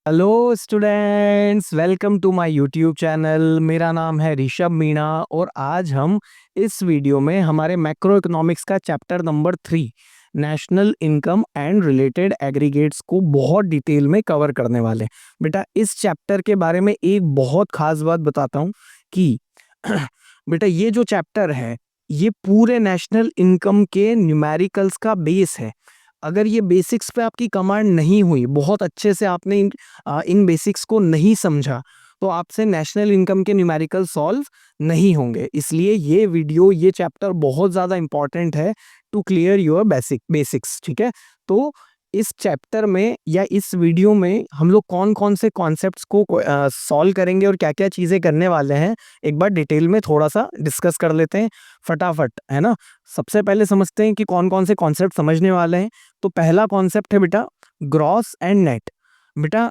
Hello students, welcome to my YouTube channel. मेरा नाम है ऋषभ मीणा और आज हम इस वीडियो में हमारे मैक्रो इकोनॉमिक्स का chapter number 3 national income and related aggregates को बहुत डिटेल में कवर करने वाले हैं। बेटा, इस चैप्टर के बारे में एक बहुत खास बात बताता हूँ कि बेटा ये जो चैप्टर है ये पूरे नेशनल इनकम के न्यूमेरिकल्स का बेस है। अगर ये बेसिक्स पे आपकी कमांड नहीं हुई, बहुत अच्छे से आपने इन बेसिक्स को नहीं समझा, तो आपसे नेशनल इनकम के न्यूमेरिकल सॉल्व नहीं होंगे। इसलिए ये वीडियो, ये चैप्टर बहुत ज़्यादा इंपॉर्टेंट है टू क्लियर योर बेसिक्स। ठीक है, तो इस चैप्टर में या इस वीडियो में हम लोग कौन कौन से कॉन्सेप्ट्स को सॉल्व करेंगे और क्या क्या चीज़ें करने वाले हैं, एक बार डिटेल में थोड़ा सा डिस्कस कर लेते हैं फटाफट, है ना। सबसे पहले समझते हैं कि कौन कौन से कॉन्सेप्ट समझने वाले हैं। तो पहला कॉन्सेप्ट है बेटा ग्रॉस एंड नेट। बेटा,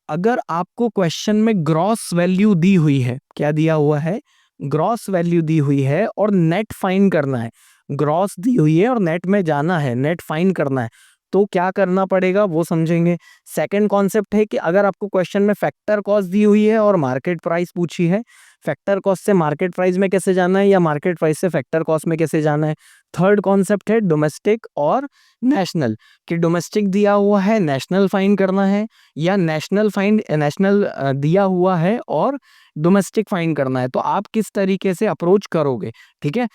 अगर आपको क्वेश्चन में ग्रॉस वैल्यू दी हुई है, क्या दिया हुआ है, ग्रॉस वैल्यू दी हुई है और नेट फाइंड करना है, ग्रॉस दी हुई है और नेट में जाना है, नेट फाइंड करना है, तो क्या करना पड़ेगा वो समझेंगे। सेकंड कॉन्सेप्ट है कि अगर आपको क्वेश्चन में फैक्टर कॉस्ट दी हुई है और मार्केट प्राइस पूछी है, फैक्टर कॉस्ट से मार्केट प्राइस में कैसे जाना है या मार्केट प्राइस से फैक्टर कॉस्ट में कैसे जाना है। थर्ड कॉन्सेप्ट है डोमेस्टिक और नेशनल, कि डोमेस्टिक दिया हुआ है, नेशनल फाइंड करना है, या नेशनल दिया हुआ है और डोमेस्टिक फाइंड करना है, तो आप किस तरीके से अप्रोच करोगे। ठीक है,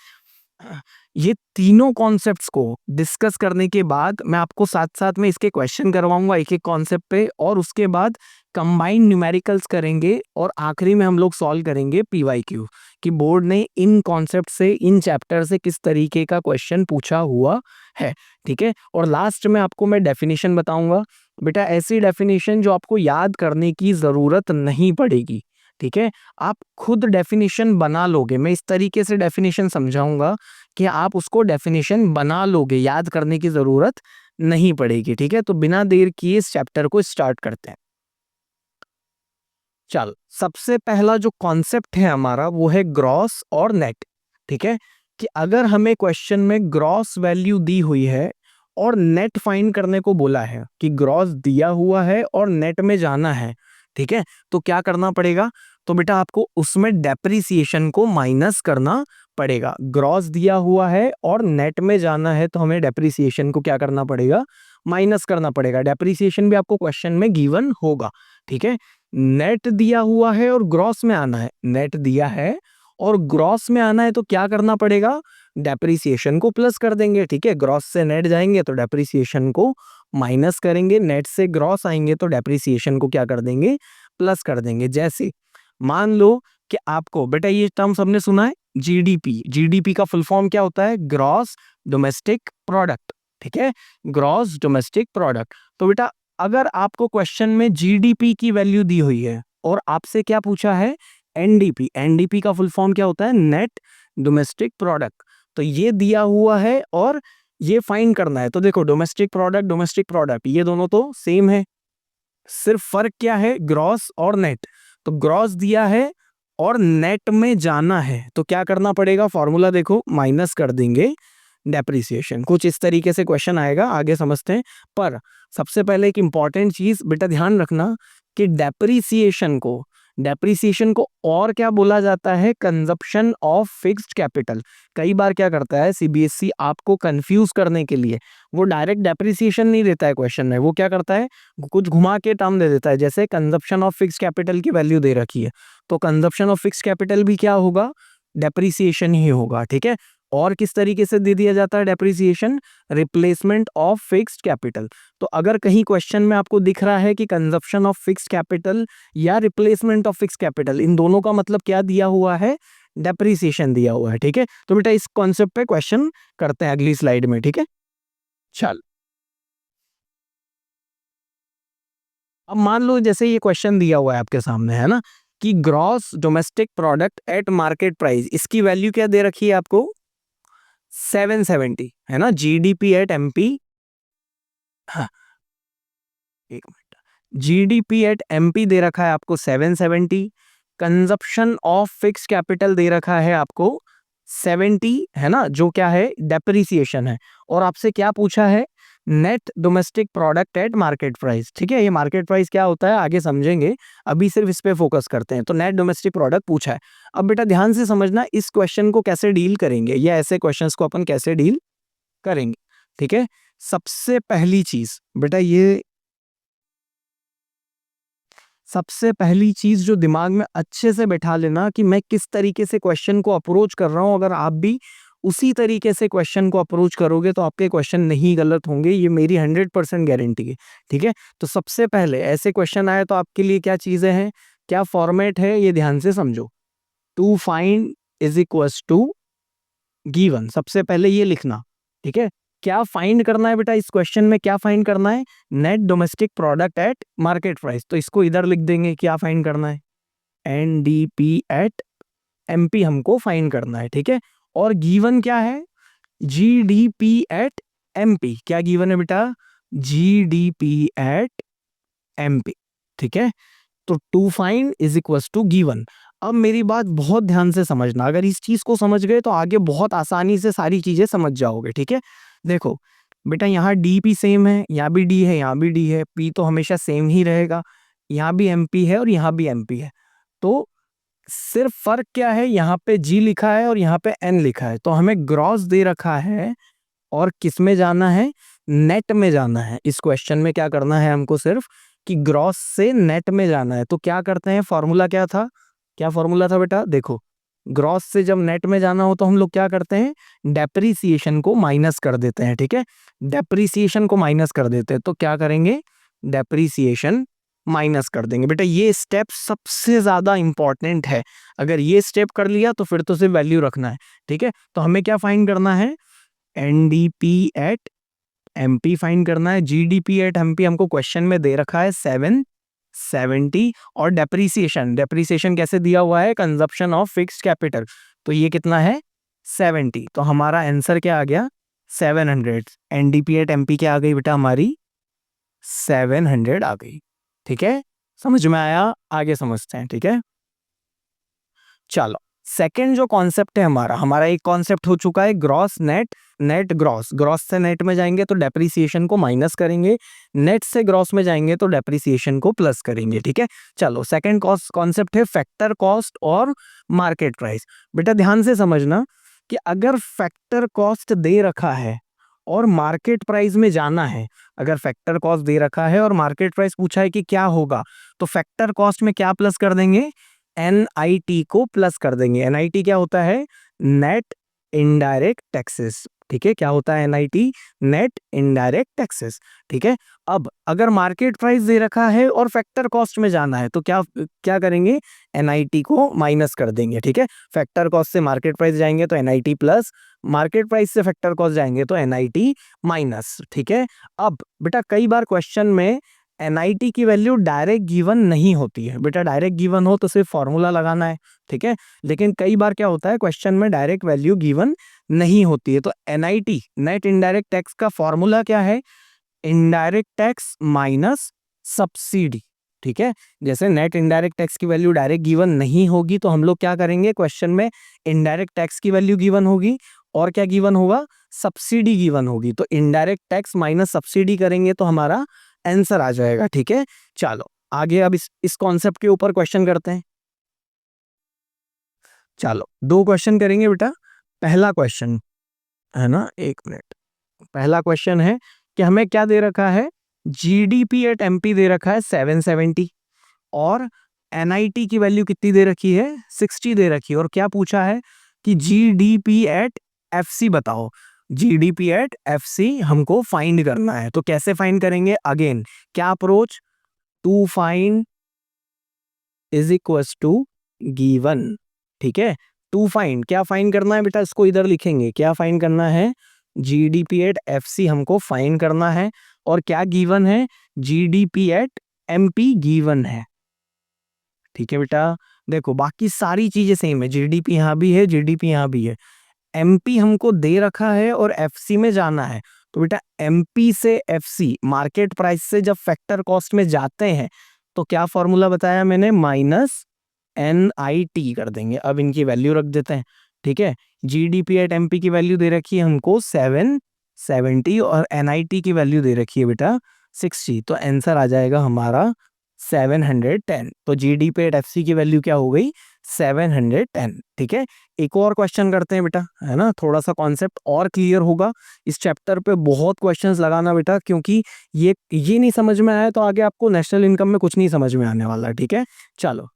ये तीनों कॉन्सेप्ट्स को डिस्कस करने के बाद मैं आपको साथ साथ में इसके क्वेश्चन करवाऊंगा एक एक कॉन्सेप्ट पे, और उसके बाद कंबाइंड न्यूमेरिकल्स करेंगे और आखिरी में हम लोग सॉल्व करेंगे पीवाईक्यू कि बोर्ड ने इन कॉन्सेप्ट से, इन चैप्टर से किस तरीके का क्वेश्चन पूछा हुआ है। ठीक है, और लास्ट में आपको मैं डेफिनेशन बताऊंगा। बेटा, ऐसी डेफिनेशन जो आपको याद करने की जरूरत नहीं पड़ेगी। ठीक है, आप खुद डेफिनेशन बना लोगे। मैं इस तरीके से डेफिनेशन समझाऊंगा कि आप उसको डेफिनेशन बना लोगे, याद करने की जरूरत नहीं पड़ेगी। ठीक है, तो बिना देर किए इस चैप्टर को स्टार्ट करते हैं। चल, सबसे पहला जो कॉन्सेप्ट है हमारा वो है ग्रॉस और नेट। ठीक है, कि अगर हमें क्वेश्चन में ग्रॉस वैल्यू दी हुई है और नेट फाइंड करने को बोला है, कि ग्रॉस दिया हुआ है और नेट में जाना है, ठीक है, तो क्या करना पड़ेगा। तो बेटा आपको उसमें डेप्रिसिएशन को माइनस करना पड़ेगा। ग्रॉस दिया हुआ है और नेट में जाना है, तो हमें डेप्रिसिएशन को क्या करना पड़ेगा, माइनस करना पड़ेगा। डेप्रिसिएशन भी आपको क्वेश्चन में गिवन होगा। ठीक है, नेट दिया हुआ है और ग्रॉस में आना है, नेट दिया है और ग्रॉस में आना है, तो क्या करना पड़ेगा, डेप्रिसिएशन को प्लस कर देंगे। ठीक है, ग्रॉस से नेट जाएंगे तो डेप्रिसिएशन को माइनस करेंगे, नेट से ग्रॉस आएंगे तो डेप्रिसिएशन को क्या कर देंगे, प्लस कर देंगे। जैसे मान लो कि आपको, बेटा ये टर्म सबने सुना है, जीडीपी। जीडीपी का फुल फॉर्म क्या होता है, ग्रॉस डोमेस्टिक प्रोडक्ट। ठीक है, ग्रॉस डोमेस्टिक प्रोडक्ट। तो बेटा अगर आपको क्वेश्चन में जीडीपी की वैल्यू दी हुई है और आपसे क्या पूछा है, एनडीपी। एनडीपी का फुल फॉर्म क्या होता है, नेट डोमेस्टिक प्रोडक्ट। तो ये दिया हुआ है और ये फाइंड करना है। तो देखो, डोमेस्टिक प्रोडक्ट ये दोनों तो सेम है, सिर्फ फर्क क्या है, ग्रॉस और नेट। तो ग्रॉस दिया है और नेट में जाना है, तो क्या करना पड़ेगा, फॉर्मूला देखो, माइनस कर देंगे डेप्रिसिएशन। कुछ इस तरीके से क्वेश्चन आएगा, आगे समझते हैं। पर सबसे पहले एक इंपॉर्टेंट चीज बेटा ध्यान रखना कि डेप्रिसिएशन को और क्या बोला जाता है, कंजप्शन ऑफ फिक्स्ड कैपिटल। कई बार क्या करता है सीबीएसई, आपको कंफ्यूज करने के लिए वो डायरेक्ट डेप्रिसिएशन नहीं देता है क्वेश्चन में, वो क्या करता है, कुछ घुमा के टर्म दे देता है। जैसे कंजप्शन ऑफ फिक्स्ड कैपिटल की वैल्यू दे रखी है, तो कंजप्शन ऑफ फिक्स्ड कैपिटल भी क्या होगा, डेप्रिसिएशन ही होगा। ठीक है, और किस तरीके से दे दिया जाता है depreciation, replacement of fixed capital. तो अगर कहीं क्वेश्चन में आपको दिख रहा है कि कंजप्शन ऑफ फिक्स्ड कैपिटल या रिप्लेसमेंट ऑफ फिक्स्ड कैपिटल, इन दोनों का मतलब क्या दिया हुआ है, डेप्रिसिएशन दिया हुआ है। ठीक है, तो बेटा इस कॉन्सेप्ट पे क्वेश्चन करते हैं अगली स्लाइड में। ठीक है, चल अब मान लो जैसे ये क्वेश्चन दिया हुआ है आपके सामने, है ना, कि gross domestic product at market price, इसकी वैल्यू क्या दे रखी है आपको, 770, है ना। जीडीपी एट एमपी, हाँ एक मिनट, जीडीपी एट एमपी दे रखा है आपको 770। कंजप्शन ऑफ फिक्स कैपिटल दे रखा है आपको 70, है ना, जो क्या है, डेप्रिसिएशन है। और आपसे क्या पूछा है, net domestic product at market price. ठीक है, ये मार्केट प्राइस क्या होता है आगे समझेंगे, अभी सिर्फ इस पे फोकस करते हैं। तो नेट डोमेस्टिक प्रोडक्ट पूछा है। अब बेटा ध्यान से समझना इस क्वेश्चन को कैसे डील करेंगे, या ऐसे क्वेश्चंस को अपन कैसे डील करेंगे। ठीक है, सबसे पहली चीज बेटा, ये सबसे पहली चीज जो दिमाग में अच्छे से बैठा लेना कि मैं किस तरीके से क्वेश्चन को अप्रोच कर रहा हूं। अगर आप भी उसी तरीके से क्वेश्चन को अप्रोच करोगे तो आपके क्वेश्चन नहीं गलत होंगे, ये मेरी 100% गारंटी है। ठीक है, तो सबसे पहले ऐसे क्वेश्चन आए तो आपके लिए क्या चीजें हैं, क्या फॉर्मेट है, ये ध्यान से समझो। To find is equals to given, सबसे पहले ये लिखना। ठीक है, क्या फाइंड करना है बेटा इस क्वेश्चन में, क्या फाइंड करना है, net domestic product at market price. तो इसको इधर लिख देंगे, क्या फाइंड करना है, एनडीपी एट एमपी हमको फाइंड करना है। ठीक है, और गिवन क्या है, जीडीपी एट एमपी। क्या गिवन है बेटा, जीडीपी एट एमपी। ठीक है, तो to find is equals to given. अब मेरी बात बहुत ध्यान से समझना, अगर इस चीज को समझ गए तो आगे बहुत आसानी से सारी चीजें समझ जाओगे। ठीक है, देखो बेटा, यहाँ डी पी सेम है, यहाँ भी डी है, यहाँ भी डी है, पी तो हमेशा सेम ही रहेगा, यहाँ भी एम पी है और यहाँ भी एम पी है। तो सिर्फ फर्क क्या है, यहाँ पे जी लिखा है और यहाँ पे एन लिखा है। तो हमें ग्रॉस दे रखा है और किस में जाना है, नेट में जाना है। इस क्वेश्चन में क्या करना है हमको, सिर्फ कि ग्रॉस से नेट में जाना है। तो क्या करते हैं, फॉर्मूला क्या था, क्या फॉर्मूला था बेटा, देखो ग्रॉस से जब नेट में जाना हो तो हम लोग क्या करते हैं, डेप्रीसिएशन को माइनस कर देते हैं। ठीक है, डेप्रीसिएशन को माइनस कर देते हैं। तो क्या करेंगे, डेप्रीसिएशन माइनस कर देंगे। बेटा ये स्टेप सबसे ज्यादा इंपॉर्टेंट है, अगर ये स्टेप कर लिया तो फिर तो सिर्फ वैल्यू रखना है। ठीक है, तो हमें क्या फाइंड करना है, एनडीपी एट एमपी फाइंड करना है। जीडीपी एट एमपी हमको क्वेश्चन में दे रखा है 770, और डेप्रीसिएशन, डेप्रीसिएशन कैसे दिया हुआ है, कंजप्शन ऑफ फिक्स्ड कैपिटल। तो ये कितना है, 70। तो हमारा आंसर क्या आ गया, 700। एनडीपी एट एमपी क्या आ गई बेटा, हमारी 700 आ गई। ठीक है, समझ में आया, आगे समझते हैं। ठीक है, चलो सेकंड जो कॉन्सेप्ट है हमारा, हमारा एक कॉन्सेप्ट हो चुका है gross net, net gross. Gross से नेट में जाएंगे तो डेप्रीसिएशन को माइनस करेंगे, नेट से ग्रॉस में जाएंगे तो डेप्रीसिएशन को प्लस करेंगे। ठीक है, चलो सेकंड कॉन्सेप्ट है फैक्टर कॉस्ट और मार्केट प्राइस। बेटा ध्यान से समझना कि अगर फैक्टर कॉस्ट दे रखा है और मार्केट प्राइस में जाना है, अगर फैक्टर कॉस्ट दे रखा है और मार्केट प्राइस पूछा है कि क्या होगा, तो फैक्टर कॉस्ट में क्या प्लस कर देंगे, एनआईटी को प्लस कर देंगे। एनआईटी क्या होता है, नेट इनडायरेक्ट टैक्सेस। ठीक है, क्या होता है एनआईटी, नेट इनडायरेक्ट टैक्सेस। ठीक है, अब अगर मार्केट प्राइस दे रखा है और फैक्टर कॉस्ट में जाना है तो क्या क्या करेंगे, एनआईटी को माइनस कर देंगे। ठीक है, फैक्टर कॉस्ट से मार्केट प्राइस जाएंगे तो एनआईटी प्लस, मार्केट प्राइस से फैक्टर कॉस्ट जाएंगे तो एनआईटी माइनस। ठीक है, अब बेटा कई बार क्वेश्चन में एनआईटी की वैल्यू डायरेक्ट गिवन नहीं होती है। बेटा डायरेक्ट गिवन हो तो सिर्फ फॉर्मूला लगाना है। ठीक है, लेकिन कई बार क्या होता है, क्वेश्चन में डायरेक्ट वैल्यू गिवन नहीं होती है। तो एनआईटी, नेट इनडायरेक्ट टैक्स का फॉर्मूला क्या है, इनडायरेक्ट टैक्स माइनस सब्सिडी। ठीक है, जैसे नेट इनडायरेक्ट टैक्स की वैल्यू डायरेक्ट गिवन नहीं होगी तो हम लोग क्या करेंगे, क्वेश्चन में इनडायरेक्ट टैक्स की वैल्यू गिवन होगी और क्या गिवन होगा, सब्सिडी गिवन होगी। तो इनडायरेक्ट टैक्स माइनस सब्सिडी करेंगे तो हमारा आंसर आ जाएगा। ठीक है, चलो आगे अब इस कॉन्सेप्ट के ऊपर क्वेश्चन करते हैं। चलो दो क्वेश्चन करेंगे बेटा। पहला क्वेश्चन है ना, एक मिनट, पहला क्वेश्चन है कि हमें क्या दे रखा है, जीडीपी एट एमपी दे रखा है 770 और एनआईटी की वैल्यू कितनी दे रखी है, 60 दे रखी है। और क्या पूछा है कि जीडीपी एट एफसी बताओ, जीडीपी एट एफसी हमको फाइंड करना है। तो कैसे फाइंड करेंगे, अगेन क्या approach, to find is equals to given. ठीक है, टू फाइंड, क्या फाइंड करना है बेटा, इसको इधर लिखेंगे, क्या फाइंड करना है, जीडीपी एट एफसी हमको फाइंड करना है। और क्या गिवन है, जीडीपी एट एमपी गिवन है। ठीक है बेटा, देखो बाकी सारी चीजें सेम है, जीडीपी यहां भी है, जीडीपी यहां भी है, एमपी हमको दे रखा है और एफसी में जाना है। तो बेटा एमपी से एफसी, मार्केट प्राइस से जब फैक्टर कॉस्ट में जाते हैं तो क्या फॉर्मूला बताया मैंने, माइनस एनआईटी कर देंगे। अब इनकी वैल्यू रख देते हैं। ठीक है, जीडीपी एट एमपी की वैल्यू दे रखी है हमको 70 और NIT की वैल्यू दे रखी है बेटा 60, तो आंसर आ जाएगा हमारा 710। तो GDP एट FC की वैल्यू क्या हो गई 710। ठीक है, एक और क्वेश्चन करते हैं बेटा, है ना, थोड़ा सा कॉन्सेप्ट और क्लियर होगा। इस चैप्टर पे बहुत क्वेश्चंस लगाना बेटा, क्योंकि ये नहीं समझ में आया तो आगे आपको नेशनल इनकम में कुछ नहीं समझ में आने वाला। ठीक है, चलो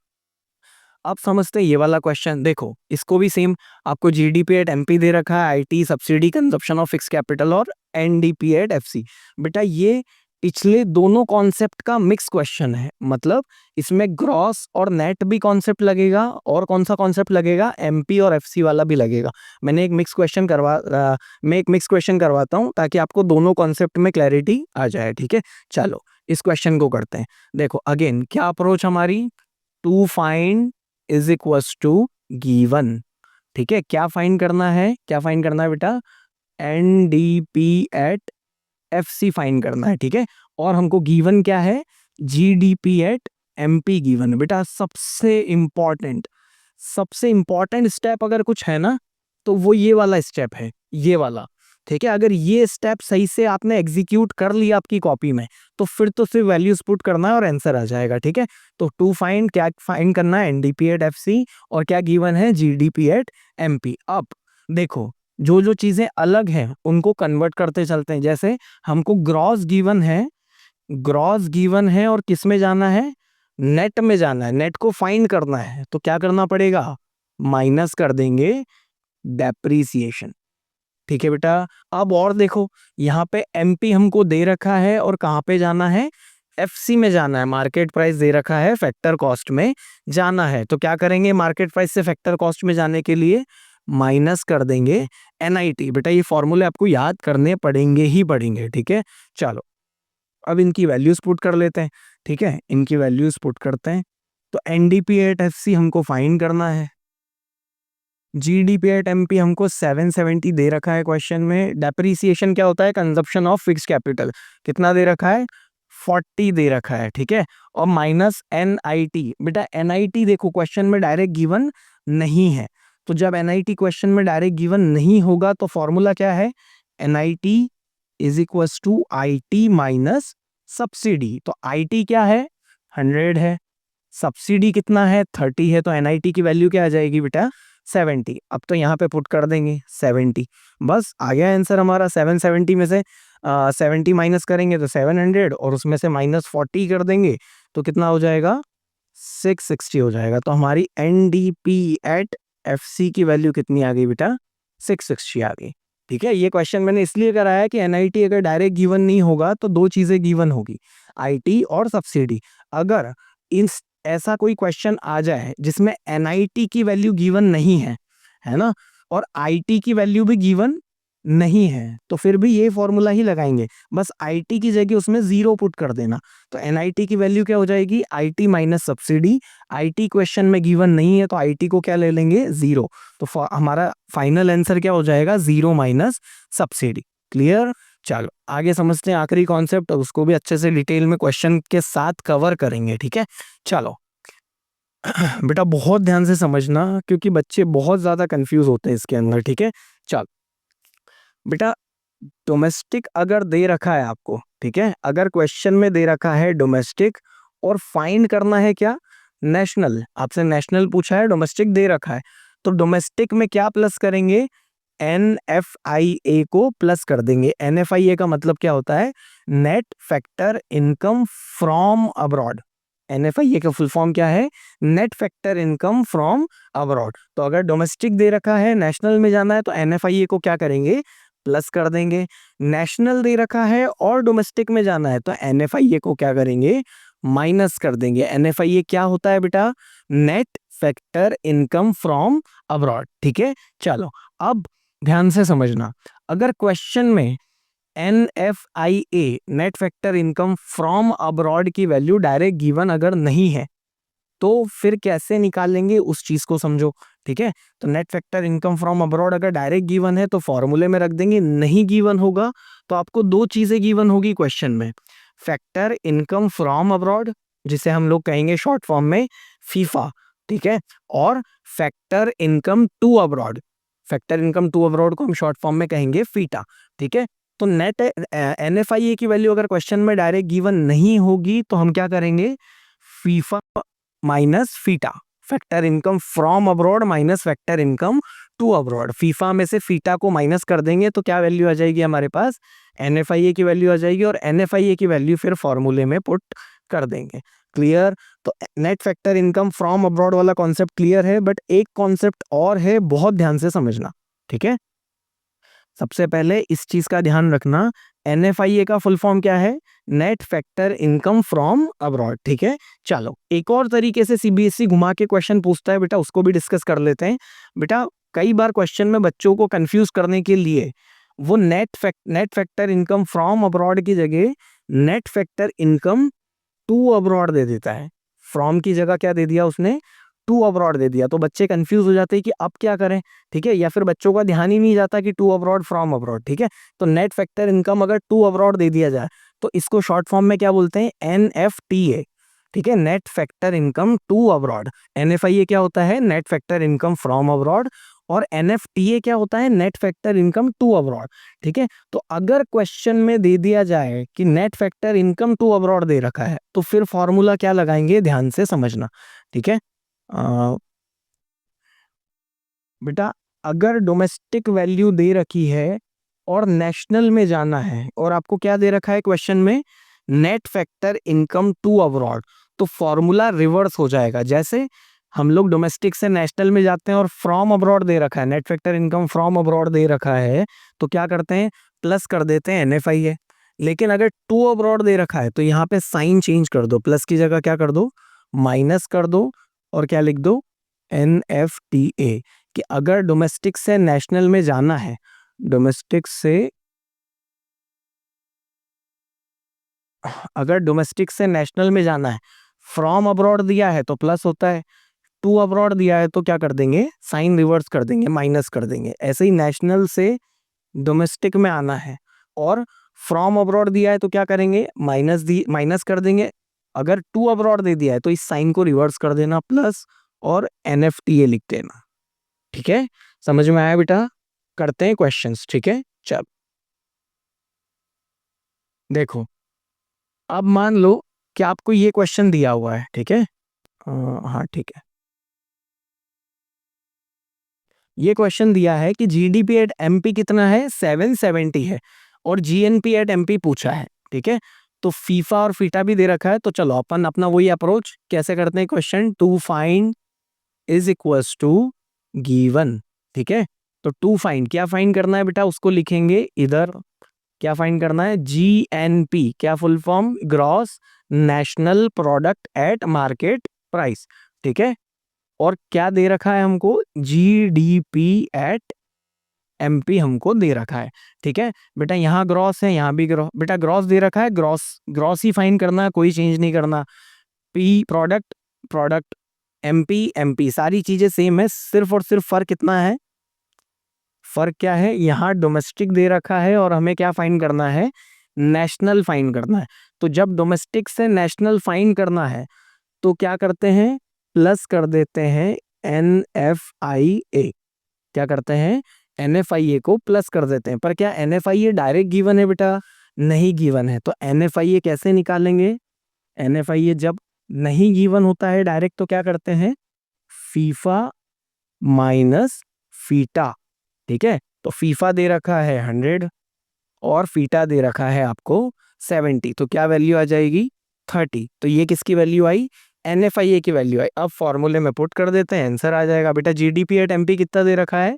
अब समझते हैं ये वाला क्वेश्चन। देखो इसको भी सेम, आपको GDP एट MP दे रखा है, IT subsidy consumption of fix capital और NDP एट FC। बेटा ये पिछले दोनों कॉन्सेप्ट का मिक्स क्वेश्चन है, मतलब इसमें ग्रॉस और नेट भी कॉन्सेप्ट लगेगा, और कौन सा कॉन्सेप्ट लगेगा, MP और FC वाला भी लगेगा। मैं एक मिक्स क्वेश्चन करवाता हूँ ताकि आपको दोनों कॉन्सेप्ट में क्लैरिटी आ जाए। ठीक है, चलो इस क्वेश्चन को करते हैं। देखो अगेन क्या अप्रोच हमारी, to find is equals to given. ठीक है, क्या फाइंड करना है, क्या फाइंड करना है बेटा, NDP एट FC फाइंड करना है। ठीक है, और हमको गिवन क्या है, GDP एट MP गिवन। बेटा सबसे इंपॉर्टेंट स्टेप अगर कुछ है ना, तो वो ये वाला स्टेप है, ये वाला। ठीक है, अगर ये स्टेप सही से आपने एग्जीक्यूट कर लिया आपकी कॉपी में, तो फिर तो सिर्फ वैल्यूज पुट करना है और आंसर आ जाएगा। ठीक है, तो टू फाइंड, क्या फाइंड करना है, NDP एट FC, और क्या गिवन है, GDP एट MP। अब देखो जो जो चीजें अलग हैं उनको कन्वर्ट करते चलते हैं। जैसे हमको ग्रॉस गिवन है और किस में जाना है, नेट में जाना है, नेट को फाइंड करना है, तो क्या करना पड़ेगा, माइनस कर देंगे डेप्रीसिएशन। ठीक है बेटा, अब और देखो यहाँ पे MP हमको दे रखा है और कहाँ पे जाना है, FC में जाना है, मार्केट प्राइस दे रखा है, फैक्टर कॉस्ट में जाना है। तो क्या करेंगे, मार्केट प्राइस से फैक्टर कॉस्ट में जाने के लिए माइनस कर देंगे NIT। बेटा ये फॉर्मूले आपको याद करने पड़ेंगे ही पड़ेंगे। ठीक है, चलो अब इनकी वैल्यूज पुट कर लेते हैं। ठीक है, इनकी वैल्यूज पुट करते हैं। तो NDP एट FC हमको फाइंड करना है, GDP एट MP हमको 770 दे रखा है क्वेश्चन में। डेप्रीसिएशन क्या होता है, कंजप्शन ऑफ फिक्स कैपिटल, कितना दे रखा है, 40 दे रखा है। ठीक है, और माइनस NIT। बेटा NIT देखो क्वेश्चन में डायरेक्ट गिवन नहीं है, तो जब NIT क्वेश्चन में डायरेक्ट गिवन नहीं होगा तो फॉर्मूला क्या है, NIT is equal to IT minus subsidy. तो IT क्या है, 100 है, सब्सिडी कितना है, 30 है, तो NIT की वैल्यू क्या आ जाएगी बेटा, 70। अब तो यहाँ पे पुट कर देंगे 70, बस आ गया आंसर हमारा। 770 में से 70 माइनस करेंगे तो 700, और उसमें से माइनस 40 कर देंगे तो कितना हो जाएगा, 660 हो जाएगा। तो हमारी NDP एट FC की वैल्यू कितनी आ गई बेटा, 660 आ गई। ठीक है, ये क्वेश्चन मैंने इसलिए कराया कि NIT अगर डायरेक्ट गिवन नहीं होगा तो दो चीजें गिवन होगी, IT और सब्सिडी। अगर इन ऐसा कोई क्वेश्चन आ जाए जिसमें NIT की वैल्यू गिवन नहीं है ना, और IT की वैल्यू भी गिवन नहीं है, तो फिर भी ये फॉर्मूला ही लगाएंगे, बस IT की जगह उसमें 0 पुट कर देना। तो NIT की वैल्यू क्या हो जाएगी, IT minus subsidy. IT question में गिवन नहीं है तो IT को क्या ले लेंगे, 0। तो हमारा फाइनल आंसर क्या हो जाएगा, 0 माइनस सब्सिडी। क्लियर, चलो आगे समझते हैं आखिरी कॉन्सेप्ट, और उसको भी अच्छे से डिटेल में क्वेश्चन के साथ कवर करेंगे। ठीक है, चलो बेटा बहुत ध्यान से समझना, क्योंकि बच्चे बहुत ज्यादा कंफ्यूज होते हैं इसके अंदर। ठीक है, चल बेटा डोमेस्टिक अगर दे रखा है आपको, ठीक है, अगर क्वेश्चन में दे रखा है डोमेस्टिक और फाइंड करना है क्या, नेशनल, आपसे नेशनल पूछा है, डोमेस्टिक दे रखा है, तो डोमेस्टिक में क्या प्लस करेंगे, NFIA को प्लस कर देंगे। NFIA का मतलब क्या होता है, net factor income from abroad. NFIA का फुल फॉर्म क्या है, net factor income from abroad. तो अगर डोमेस्टिक दे रखा है, नेशनल में जाना है, तो NFIA को क्या करेंगे, प्लस कर देंगे। नेशनल दे रखा है और डोमेस्टिक में जाना है, तो NFIA को क्या करेंगे, माइनस कर देंगे। NFIA क्या होता है बेटा, net factor income from abroad. ठीक है, चलो अब ध्यान से समझना, अगर क्वेश्चन में NFIA net factor income from abroad की वैल्यू डायरेक्ट गिवन अगर नहीं है, तो फिर कैसे निकालेंगे उस चीज को समझो। ठीक है, तो net factor income from abroad अगर डायरेक्ट गिवन है तो फॉर्मूले में रख देंगे, नहीं गिवन होगा तो आपको दो चीजें गिवन होगी क्वेश्चन में, फैक्टर इनकम फ्रॉम अब्रॉड, जिसे हम लोग कहेंगे शॉर्ट फॉर्म में फीफा। ठीक है, और factor income to abroad, factor income to abroad को हम शॉर्ट फॉर्म में कहेंगे फीटा। ठीक है, तो नेट NFIA की वैल्यू अगर क्वेश्चन में डायरेक्ट गिवन नहीं होगी तो हम क्या करेंगे, FIFA minus FITA, factor income from abroad minus factor income to abroad. FIFA में से फीटा को माइनस कर देंगे तो क्या वैल्यू आ जाएगी हमारे पास, NFIA की वैल्यू आ जाएगी, और NFIA की वैल्यू फिर फॉर्मूले में पुट कर देंगे। क्लियर? तो net factor income from abroad वाला कॉन्सेप्ट क्लियर है, बट एक कॉन्सेप्ट और है, बहुत ध्यान से समझना, ठीक है। सबसे पहले इस चीज का ध्यान रखना, NFIA का फुल फॉर्म क्या है, net factor income from abroad, ठीक है। चलो एक और तरीके से CBSE घुमा के क्वेश्चन पूछता है बेटा, उसको भी डिस्कस कर लेते हैं। बेटा कई बार क्वेश्चन में बच्चों को कंफ्यूज करने के लिए वो net factor income from abroad की जगह net factor income to abroad दे देता है। फ्रॉम की जगह क्या दे दिया उसने, टू अब्रॉड दे दिया, तो बच्चे कंफ्यूज हो जाते हैं कि अब क्या करें, ठीक है। या फिर बच्चों का ध्यान ही नहीं जाता कि टू अब्रॉड फ्रॉम अब्रॉड, ठीक है। तो नेट फैक्टर इनकम अगर टू अब्रॉड दे दिया जाए तो इसको शॉर्ट फॉर्म में क्या बोलते हैं, NFTA, ठीक है, net factor income to abroad. NFIA क्या होता है, net factor income from abroad, और NFTA क्या होता है, net factor income to abroad, ठीक है। तो अगर क्वेश्चन में दे दिया जाए कि net factor income to abroad दे रखा है तो फिर फॉर्मूला क्या लगाएंगे, ध्यान से समझना, ठीक है। बेटा अगर डोमेस्टिक वैल्यू दे रखी है और नेशनल में जाना है, और आपको क्या दे रखा है क्वेश्चन में, net factor income to abroad, तो फॉर्मूला रिवर्स हो जाएगा। जैसे हम लोग डोमेस्टिक से नेशनल में जाते हैं और फ्रॉम अब्रॉड दे रखा है, net factor income from abroad दे रखा है, तो क्या करते हैं, प्लस कर देते हैं NFIA। लेकिन अगर टू अब्रॉड दे रखा है तो यहाँ पे साइन चेंज कर दो, प्लस की जगह क्या कर दो, माइनस कर दो, और क्या लिख दो, NFTA। कि अगर डोमेस्टिक से नेशनल में जाना है, डोमेस्टिक से अगर डोमेस्टिक से नेशनल में जाना है, फ्रॉम अब्रॉड दिया है तो प्लस होता है, टू अब्रॉड दिया है तो क्या कर देंगे, साइन रिवर्स कर देंगे, माइनस कर देंगे। ऐसे ही नेशनल से डोमेस्टिक में आना है और फ्रॉम अब्रॉड दिया है तो क्या करेंगे, माइनस कर देंगे। अगर टू अब्रॉड दे दिया है तो इस साइन को रिवर्स कर देना, प्लस, और NFTA लिख देना, ठीक है। समझ में आया बेटा? करते हैं क्वेश्चंस, ठीक है। चल देखो, अब मान लो कि आपको ये क्वेश्चन दिया हुआ है, ठीक है। हाँ ठीक है, ये क्वेश्चन दिया है कि GDP एट MP कितना है, 770 है, और GNP एट MP पूछा है, ठीक है। तो फीफा और फीटा भी दे रखा है, तो चलो अपन अपना वही अप्रोच कैसे करते हैं, question to find is equals to given, ठीक है। तो टू फाइंड, क्या फाइंड करना है बेटा, उसको लिखेंगे इधर। क्या फाइंड करना है, GNP, क्या full form, gross national product at market price, ठीक है। और क्या दे रखा है हमको, GDP एट MP हमको दे रखा है, ठीक है। बेटा यहाँ ग्रॉस है, यहाँ भी ग्रॉस, बेटा ग्रॉस दे रखा है, ग्रॉस ग्रॉस ही फाइंड करना है, कोई चेंज नहीं करना। P प्रोडक्ट, प्रोडक्ट, MP सारी चीजें सेम है, सिर्फ और सिर्फ फर्क कितना है, फर्क क्या है, यहाँ डोमेस्टिक दे रखा है और हमें क्या फाइंड करना है, नेशनल फाइंड करना है। तो जब डोमेस्टिक से नेशनल फाइंड करना है तो क्या करते हैं, प्लस कर देते हैं NFIA, क्या करते हैं, NFIA को प्लस कर देते हैं। पर क्या NFIA डायरेक्ट गिवन है बेटा, नहीं गिवन है, तो NFIA कैसे निकालेंगे, NFIA जब नहीं गिवन होता है डायरेक्ट तो क्या करते हैं, फीफा माइनस फीटा, ठीक है। तो फीफा दे रखा है 100 और फीटा दे रखा है आपको 70, तो क्या वैल्यू आ जाएगी, 30। तो ये किसकी वैल्यू आई, NFIA की वैल्यू आई। अब फॉर्मूले में पुट कर देते हैं, आंसर आ जाएगा। बेटा GDP एट MP कितना दे रखा है,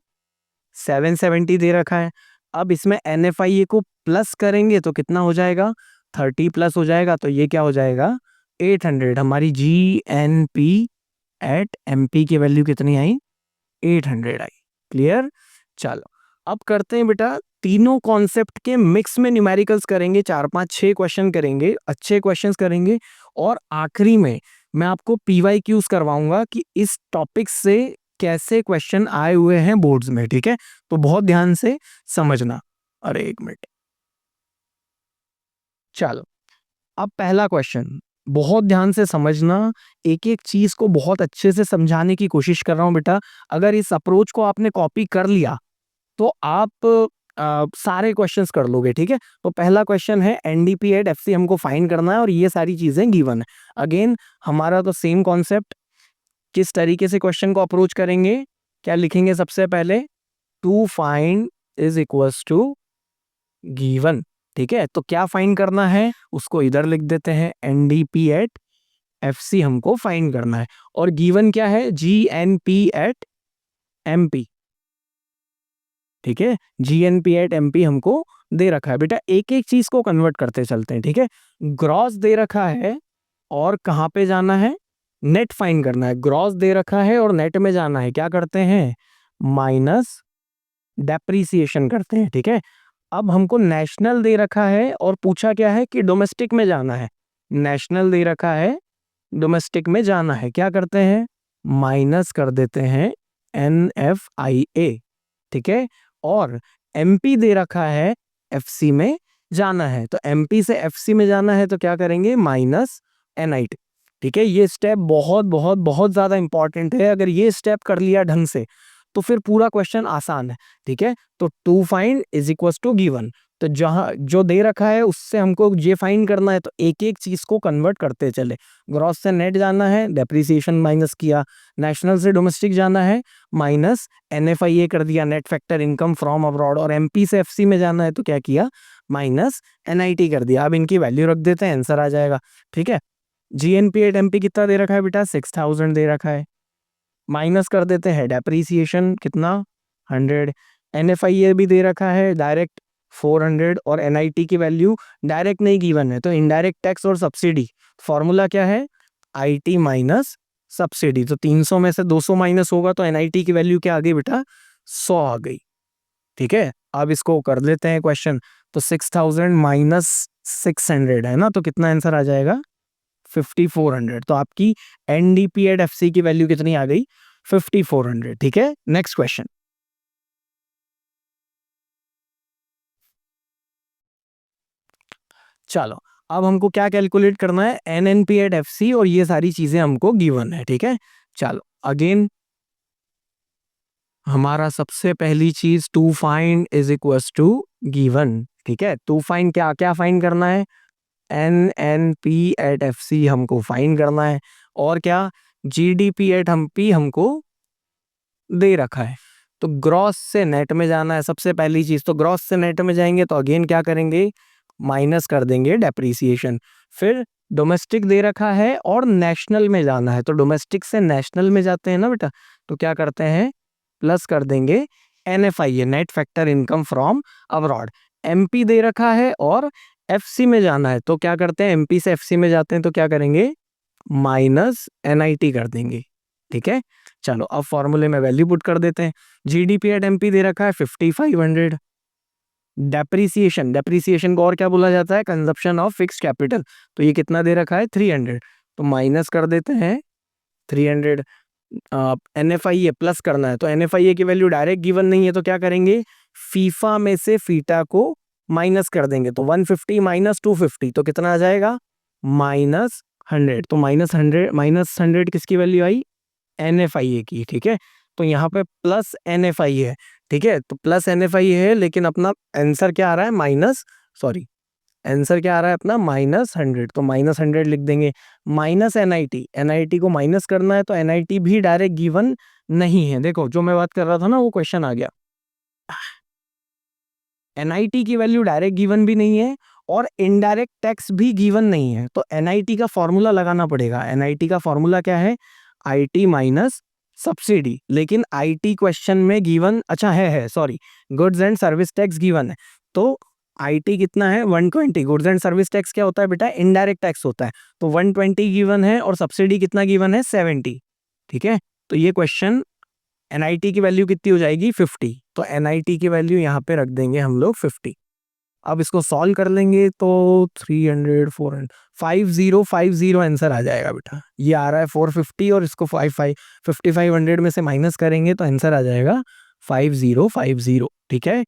770 दे रखा है। अब इसमें NFIA को प्लस करेंगे तो कितना हो जाएगा, 30 प्लस हो जाएगा, तो ये क्या हो जाएगा, 800। हमारी GNP एट MP की वैल्यू कितनी आई, 800 आई। क्लियर? चलो अब करते हैं बेटा, तीनों कॉन्सेप्ट के मिक्स में न्यूमेरिकल्स करेंगे, 4 5 6 क्वेश्चन करेंगे, अच्छे क्वेश्चंस करेंगे, और आखिरी में मैं आपको PYQs करवाऊंगा कि इस टॉपिक से कैसे क्वेश्चन आए हुए हैं बोर्ड्स में, ठीक है। तो बहुत ध्यान से समझना। अरे एक मिनट, चलो अब पहला क्वेश्चन, बहुत ध्यान से समझना, एक एक चीज को बहुत अच्छे से समझाने की कोशिश कर रहा हूं बेटा। अगर इस अप्रोच को आपने कॉपी कर लिया तो आप सारे क्वेश्चंस कर लोगे, ठीक है। तो पहला क्वेश्चन है एनडीपी एट एफसी हमको फाइंड करना है और ये सारी चीजें गिवन है। अगेन हमारा तो सेम कॉन्सेप्ट, किस तरीके से क्वेश्चन को अप्रोच करेंगे, क्या लिखेंगे सबसे पहले, to find is equals to given, ठीक है। तो क्या फाइंड करना है उसको इधर लिख देते हैं, एनडीपी एट एफसी हमको फाइंड करना है और गिवन क्या है, जीएनपी एट एमपी, ठीक है। जीएनपी एट एमपी हमको दे रखा है। बेटा एक एक चीज को कन्वर्ट करते चलते हैं, ठीक है। ग्रॉस दे रखा है और कहां पे जाना है, नेट फाइंड करना है। ग्रॉस दे रखा है और नेट में जाना है, क्या करते हैं, माइनस डेप्रीसिएशन करते हैं, ठीक है। अब हमको नेशनल दे रखा है और पूछा क्या है कि डोमेस्टिक में जाना है। नेशनल दे रखा है, डोमेस्टिक में जाना है, क्या करते हैं, माइनस कर देते हैं NFIA, ठीक है। और एमपी दे रखा है, एफसी में जाना है, तो एमपी से एफसी में जाना है तो क्या करेंगे, माइनस NIT, ठीक है। ये स्टेप बहुत बहुत बहुत ज्यादा इंपॉर्टेंट है। अगर ये स्टेप कर लिया ढंग से तो फिर पूरा क्वेश्चन आसान है, ठीक है। तो to find is equal to given, तो जहां जो दे रखा है उससे हमको ये फाइंड करना है, तो एक एक चीज को कन्वर्ट करते चले। ग्रॉस से नेट जाना है, डेप्रिसिएशन माइनस किया, नेशनल से डोमेस्टिक जाना है, माइनस NFIA कर दिया, net factor income from abroad, और एमपी से एफसी में जाना है तो क्या किया, माइनस NIT कर दिया। अब इनकी वैल्यू रख देते हैं, आंसर आ जाएगा, ठीक है। जीएनपी एट एमपी कितना दे रखा है बेटा, 6000 दे रखा है, माइनस कर देते हैं डेप्रीसिएशन कितना, 100, NFIA भी दे रखा है डायरेक्ट 400, और NIT की वैल्यू डायरेक्ट नहीं गिवन है, तो इनडायरेक्ट टैक्स और सब्सिडी फॉर्मूला क्या है, IT माइनस सब्सिडी। तो 300 में से 200 माइनस होगा तो NIT की वैल्यू क्या आ गई बेटा, 100 आ गई, ठीक है। अब इसको कर लेते हैं क्वेश्चन, तो 6000 माइनस 600 है ना, तो कितना आंसर आ जाएगा, 5400। तो आपकी एनडीपी एट एफसी की वैल्यू कितनी आ गई, 5400, ठीक है। नेक्स्ट क्वेश्चन, चलो अब हमको क्या कैलकुलेट करना है, एनएनपी एट एफसी, और ये सारी चीजें हमको गिवन है, ठीक है। चलो अगेन हमारा सबसे पहली चीज, to find is equals to given, ठीक है। टू फाइंड क्या क्या फाइंड करना है, NNP एट एफसी हमको फाइंड करना है, और क्या, GDP एट एमपी हमको दे रखा है। तो ग्रॉस से नेट में जाना है सबसे पहली चीज, तो ग्रॉस से नेट में जाएंगे तो अगेन क्या करेंगे, माइनस कर देंगे डेप्रीसिएशन। फिर डोमेस्टिक दे रखा है और नेशनल में जाना है, तो डोमेस्टिक से नेशनल में जाते हैं ना बेटा, तो क्या करते हैं, प्लस कर देंगे NFIA, net factor income from abroad. MP दे रखा है और एफसी में जाना है, तो क्या करते हैं, एमपी से एफसी में जाते हैं तो क्या करेंगे, माइनस NIT कर देंगे, ठीक है। चलो अब फॉर्मूले में वैल्यू पुट कर देते हैं। GDP एट एमपी दे रखा है 5500, डेप्रीसिएशन, डेप्रीसिएशन को और क्या बोला जाता है, कंजप्शन ऑफ फिक्स्ड कैपिटल, तो ये कितना दे रखा है, 300, तो माइनस कर देते हैं 300। NFIA प्लस करना है, तो NFIA की वैल्यू डायरेक्ट गिवन नहीं है, तो क्या करेंगे, फीफा में से फीटा को माइनस कर देंगे, तो 150 माइनस 250, तो कितना आ जाएगा, -100, तो -100 किसकी वैल्यू आई, NFIA की, ठीक है। तो यहाँ पे प्लस NFIA है, ठीक है, तो प्लस NFIA है, लेकिन अपना आंसर क्या आ रहा है, आंसर क्या आ रहा है अपना, -100, तो -100 लिख देंगे, माइनस NIT को माइनस करना है, तो NIT भी डायरेक्ट गिवन नहीं है। देखो जो मैं बात कर रहा था ना, वो क्वेश्चन आ गया, NIT की वैल्यू डायरेक्ट गिवन भी नहीं है और इनडायरेक्ट टैक्स भी गिवन नहीं है, तो NIT का फॉर्मूला लगाना पड़ेगा। NIT का फॉर्मूला क्या है, IT माइनस सब्सिडी, लेकिन IT क्वेश्चन में गिवन, अच्छा है sorry, goods and service tax given है, तो IT कितना है, 120। गुड्स एंड सर्विस टैक्स क्या होता है बेटा, इनडायरेक्ट टैक्स होता है, तो 120 गिवन है और सब्सिडी कितना गिवन है, 70, ठीक है। तो ये क्वेश्चन NIT की वैल्यू कितनी हो जाएगी, 50, तो NIT की वैल्यू यहाँ पे रख देंगे हम लोग 50। अब इसको सॉल्व कर लेंगे तो 300 400 5050 आंसर आ जाएगा बेटा। ये आ रहा है 450 और इसको 5500 में से माइनस करेंगे तो आंसर आ जाएगा 5050, ठीक है।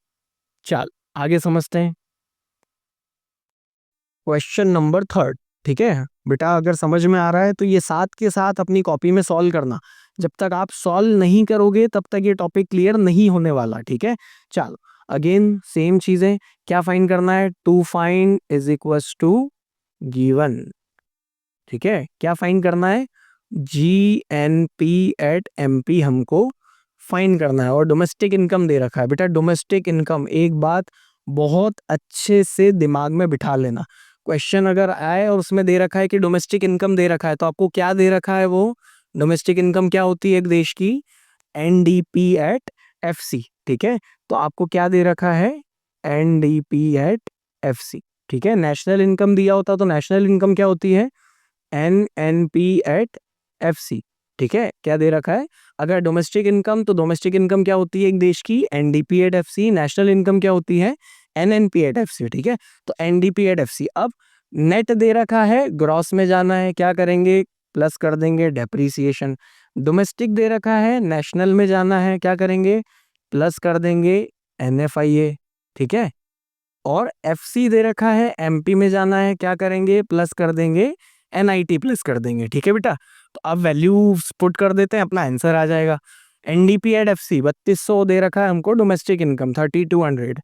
चल आगे समझते हैं, क्वेश्चन नंबर थर्ड, ठीक है बेटा। अगर समझ में आ रहा है तो ये साथ के साथ अपनी कॉपी में सॉल्व करना, जब तक आप सॉल्व नहीं करोगे तब तक ये टॉपिक क्लियर नहीं होने वाला, ठीक है। चलो अगेन सेम चीजें, क्या फाइंड करना है, to find is equals to given, ठीक है, क्या फाइंड करना है, GNP एट MP हमको फाइंड करना है। और डोमेस्टिक इनकम दे रखा है बेटा, डोमेस्टिक इनकम, एक बात बहुत अच्छे से दिमाग में बिठा लेना, क्वेश्चन अगर आए और उसमें दे रखा है कि डोमेस्टिक इनकम दे रखा है, तो आपको क्या दे रखा है, वो डोमेस्टिक इनकम क्या होती है एक देश की, NDP एट FC, ठीक है, तो आपको क्या दे रखा है, NDP एट FC, ठीक है, नेशनल इनकम दिया होता तो नेशनल इनकम क्या होती है, NNP एट FC, ठीक है, क्या दे रखा है, अगर डोमेस्टिक इनकम, तो डोमेस्टिक इनकम क्या होती है एक देश की, NDP at FC, national income क्या होती है, NNP एट FC, ठीक है, तो NDP एट FC। अब नेट दे रखा है, ग्रॉस में जाना है, क्या करेंगे, प्लस कर देंगे डेप्रीसिएशन, डोमेस्टिक दे रखा है, नेशनल में जाना है, क्या करेंगे, प्लस कर देंगे NFIA, ठीक है, और FC दे रखा है, MP में जाना है, क्या करेंगे, प्लस कर देंगे NIT, प्लस कर देंगे, ठीक है बेटा। तो अब वैल्यू पुट कर देते हैं, अपना आंसर आ जाएगा। NDP एट FC 3200 दे रखा है हमको, डोमेस्टिक इनकम 3200,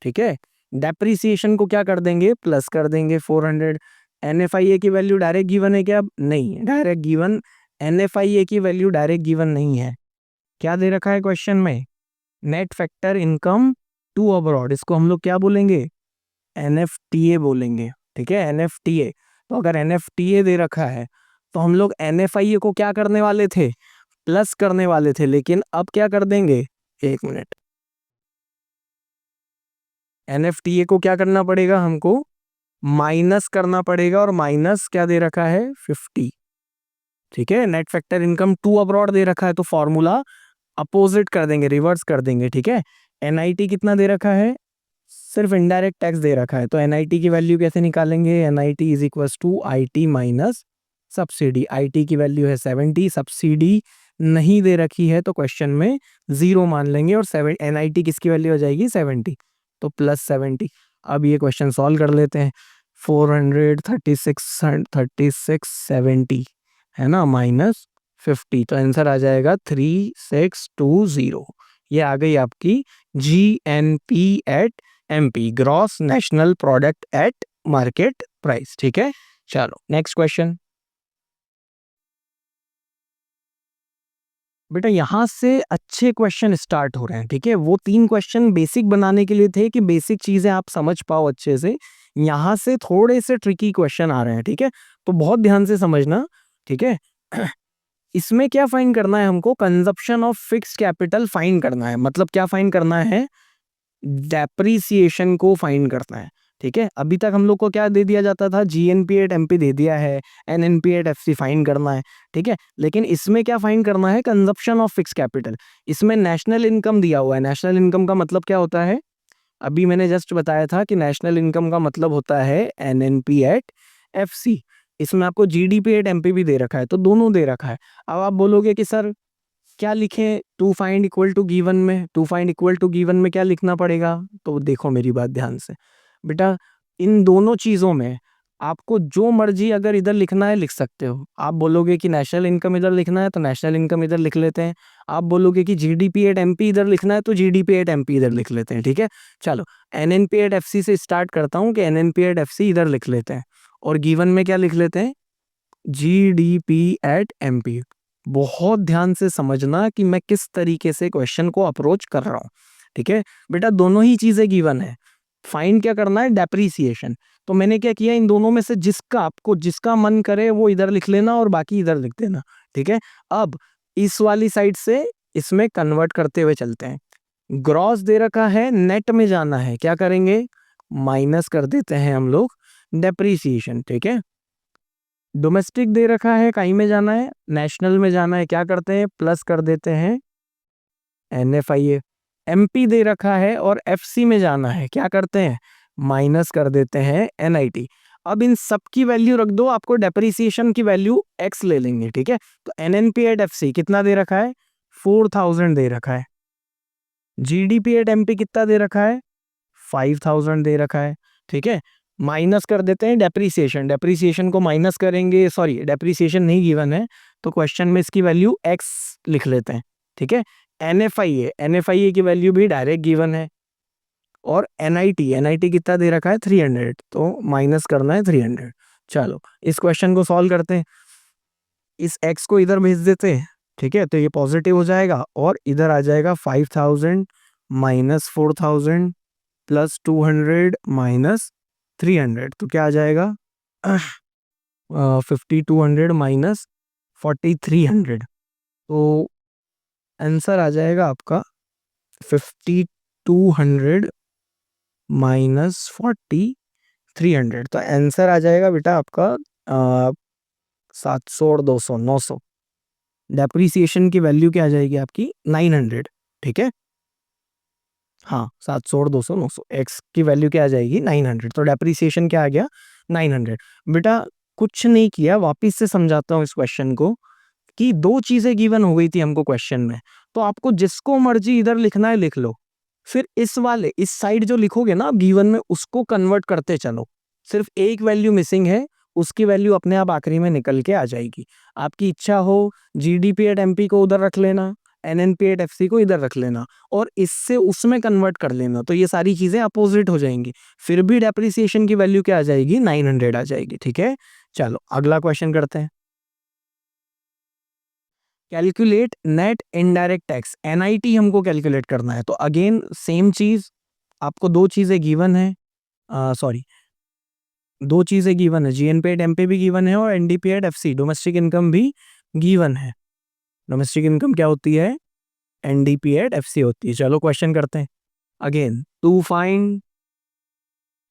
ठीक है, डेप्रीसिएशन को क्या कर देंगे, प्लस कर देंगे 400। NFIA की वैल्यू डायरेक्ट गिवन है क्या, नहीं डायरेक्ट गिवन, NFIA की वैल्यू डायरेक्ट गिवन नहीं है, क्या दे रखा है क्वेश्चन में, net factor income to abroad, इसको हम लोग क्या बोलेंगे, NFTA बोलेंगे, ठीक है, NFTA। तो अगर NFTA दे रखा है तो हम लोग NFIA को क्या करने वाले थे, प्लस करने वाले थे, लेकिन अब क्या कर देंगे, एक मिनट, NFTA को क्या करना पड़ेगा हमको, माइनस करना पड़ेगा, और माइनस क्या दे रखा है, 50, ठीक है, net factor income to abroad दे रखा है, तो फॉर्मूला अपोजिट कर देंगे, रिवर्स कर देंगे, ठीक है। NIT कितना दे रखा है, सिर्फ इनडायरेक्ट टैक्स दे रखा है, तो NIT की वैल्यू कैसे निकालेंगे, NIT is equal to IT minus subsidy, IT की वैल्यू है 70, सब्सिडी नहीं दे रखी है तो क्वेश्चन में 0 मान लेंगे, और NIT किसकी वैल्यू हो जाएगी, 70, तो प्लस 70। अब ये क्वेश्चन सॉल्व कर लेते हैं, 436 है ना, माइनस 50, तो आंसर आ जाएगा 3620। ये आ गई आपकी GNP at MP, gross national product at market price, ठीक है। चलो नेक्स्ट क्वेश्चन, बेटा यहां से अच्छे क्वेश्चन स्टार्ट हो रहे हैं, ठीक है, वो 3 क्वेश्चन बेसिक बनाने के लिए थे कि बेसिक चीजें आप समझ पाओ अच्छे से, यहां से थोड़े से ट्रिकी क्वेश्चन आ रहे हैं, ठीक है, तो बहुत ध्यान से समझना, ठीक है। इसमें क्या फाइंड करना है हमको, consumption of fixed capital find करना है, मतलब क्या फाइंड करना है, डेप्रीसिएशन को फाइंड करना है, ठीक है। अभी तक हम लोग को क्या दे दिया जाता था, GNP एट MP दे दिया है, NNP एट FC फाइंड करना है, ठीक है, लेकिन इसमें क्या फाइंड करना है, कंजप्शन ऑफ फिक्स कैपिटल। इसमें नेशनल इनकम दिया हुआ है, नेशनल इनकम का मतलब क्या होता है, अभी मैंने जस्ट बताया था कि नेशनल इनकम का मतलब होता है NNP एट FC, इसमें आपको GDP एट MP भी दे रखा है, तो दोनों दे रखा है। अब आप बोलोगे कि सर क्या लिखें, to find equal to given में, to find equal to given में क्या लिखना पड़ेगा, तो देखो मेरी बात ध्यान से बेटा, इन दोनों चीजों में आपको जो मर्जी अगर इधर लिखना है लिख सकते हो। आप बोलोगे कि नेशनल इनकम इधर लिखना है तो नेशनल इनकम इधर लिख लेते हैं, आप बोलोगे कि GDP एट MP इधर लिखना है तो GDP एट MP इधर लिख लेते हैं, ठीक है। चलो NNP एट FC से स्टार्ट करता हूँ कि NNP एट FC इधर लिख लेते हैं, और गिवन में क्या लिख लेते हैं, GDP एट MP। बहुत ध्यान से समझना कि मैं किस तरीके से क्वेश्चन को अप्रोच कर रहा हूं, ठीक है बेटा, दोनों ही चीजें गिवन है, फाइंड क्या करना है, डेप्रीसिएशन। तो मैंने क्या किया, इन दोनों में से जिसका आपको जिसका मन करे वो इधर लिख लेना और बाकी इधर लिख देना, ठीक है। अब इस वाली साइड से इसमें कन्वर्ट करते हुए चलते हैं, ग्रॉस दे रखा है, नेट में जाना है, क्या करेंगे, माइनस कर देते हैं हम लोग डेप्रीसिएशन, ठीक है। डोमेस्टिक दे रखा है, कहीं में जाना है, नेशनल में जाना है, क्या करते हैं, प्लस कर देते हैं NFIA। MP दे रखा है और FC में जाना है, क्या करते हैं, माइनस कर देते हैं NIT। अब इन सब की वैल्यू रख दो, आपको डेप्रीसिएशन की वैल्यू X ले लेंगे, ठीक है। तो NNP एट FC कितना दे रखा है, 4000 दे रखा है। GDP एट MP कितना दे रखा है, 5000 दे रखा है, ठीक है। माइनस कर देते हैं डेप्रीसिएशन, डेप्रीसिएशन को माइनस करेंगे, सॉरी डेप्रीसिएशन नहीं गिवन है तो क्वेश्चन में इसकी वैल्यू X लिख लेते हैं, ठीक है। NFIA, NFIA की वैल्यू भी डायरेक्ट गिवन है, और एनआईटी कितना दे रखा है 300, तो माइनस करना है 300। चलो इस क्वेश्चन को सॉल्व करते हैं। इस x को इधर भेज देते हैं, ठीक है, तो ये पॉजिटिव हो जाएगा और इधर आ जाएगा 5000 माइनस 4000 प्लस 200 माइनस 300, तो क्या आ जाएगा 5200 माइनस 4300, तो आंसर आ जाएगा आपका 5200 माइनस 4300, तो आंसर आ जाएगा बेटा आपका 700 और 200 900। डेप्रीसिएशन की वैल्यू क्या आ जाएगी आपकी 900, ठीक है। हाँ 700 और 200 900, एक्स की वैल्यू क्या आ जाएगी 900, तो डेप्रीसिएशन क्या आ गया 900। बेटा कुछ नहीं किया, वापिस से समझाता हूँ इस क्वेश्चन को कि दो चीजें गिवन हो गई थी हमको क्वेश्चन में, तो आपको जिसको मर्जी इधर लिखना है लिख लो, फिर इस वाले इस साइड जो लिखोगे ना गिवन में उसको कन्वर्ट करते चलो। सिर्फ एक वैल्यू मिसिंग है, उसकी वैल्यू अपने आप आखिरी में निकल के आ जाएगी। आपकी इच्छा हो जीडीपी एट एमपी को उधर रख लेना, एनएनपी एट एफसी को इधर रख लेना और इससे उसमें कन्वर्ट कर लेना, तो ये सारी चीजें अपोजिट हो जाएंगी, फिर भी डेप्रिसिएशन की वैल्यू क्या आ जाएगी 900 आ जाएगी, ठीक है। चलो अगला क्वेश्चन करते हैं। Calculate net indirect tax, NIT हमको कैलकुलेट करना है, तो अगेन सेम चीज, आपको दो चीजें गिवन है, सॉरी दो चीजें गिवन है, जीएनपी एट एमपी भी गिवन है और NDP at FC domestic income भी गिवन है। डोमेस्टिक इनकम क्या होती है एनडीपी एट एफसी होती है। चलो क्वेश्चन करते हैं। Again to find